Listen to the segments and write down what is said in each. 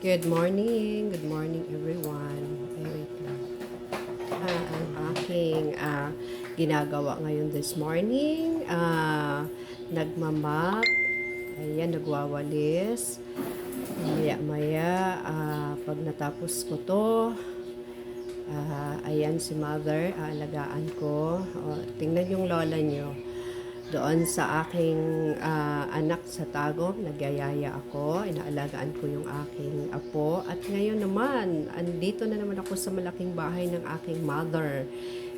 Good morning everyone. Ay, wait lang. Ang aking ginagawa ngayon this morning, nagmamap, ayan, nagwawalis. Maya-maya, pag natapos ko to, ayan si mother, alagaan ko. Tingnan yung lola nyo. Doon sa aking anak sa Tagum, nagyayaya ako, inaalagaan ko yung aking apo. At ngayon naman, andito na naman ako sa malaking bahay ng aking mother.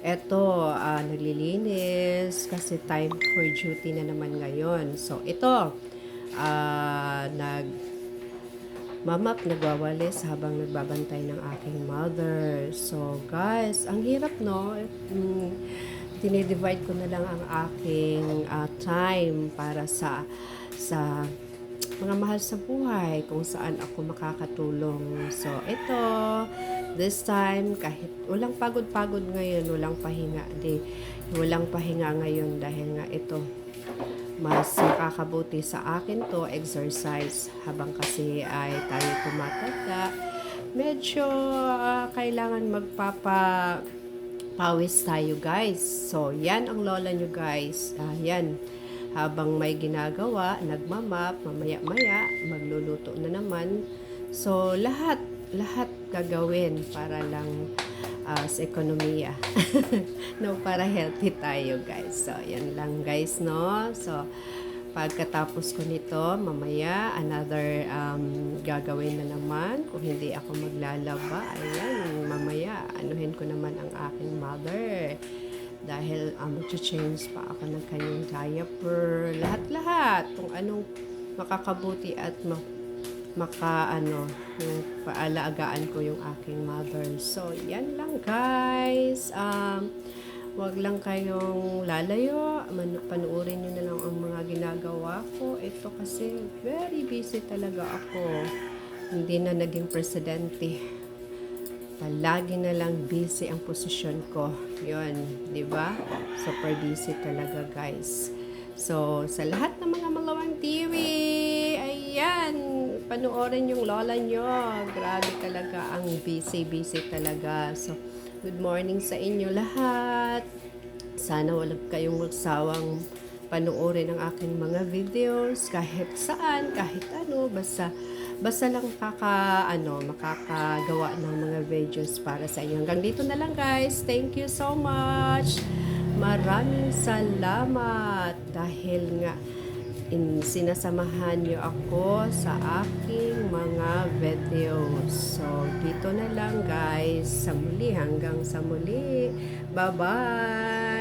Eto, naglilinis kasi time for duty na naman ngayon. So, ito, nag mamap nagwawalis habang nagbabantay ng aking mother. So, guys, ang hirap, no? Dinidivide ko na lang ang aking time para sa mga mahal sa buhay kung saan ako makakatulong. So, ito, this time, kahit walang pagod-pagod ngayon, walang pahinga ngayon dahil nga ito, mas makakabuti sa akin to exercise habang kasi ay tayo tumatanda. Medyo kailangan pawis tayo guys. So, yan ang lola nyo guys. Yan. Habang may ginagawa, nagmamap, mamaya-maya, magluluto na naman. So, lahat gagawin para lang sa ekonomiya. No, para healthy tayo guys. So, yan lang guys, no? So, pagkatapos ko nito, mamaya, another gagawin na naman. Kung hindi ako maglalaba, ayan, mamaya, anuhin ko naman ang aking mother. Dahil mag-change pa ako ng kanyang diaper. Lahat-lahat. Kung anong makakabuti at paalagaan ko yung aking mother. So, yan lang guys. Wag lang kayong lalayo, panuorin nyo na lang ang mga ginagawa ko. Ito kasi very busy talaga ako. Hindi na naging presidente. Palagi na lang busy ang posisyon ko. Yun, di ba? Super busy talaga guys. So, sa lahat ng mga Malawang TV, ayan, panuorin yung lola nyo. Grabe talaga, ang busy talaga. So, good morning sa inyo lahat. Sana wala kayong magsawang panuorin ang aking mga videos kahit saan, kahit ano, basta lang makakagawa ng mga videos para sa inyo. Hanggang dito na lang guys. Thank you so much. Maraming salamat dahil nga sinasamahan niyo ako sa aking mga videos. So, dito na lang guys. Hanggang sa muli. Bye-bye!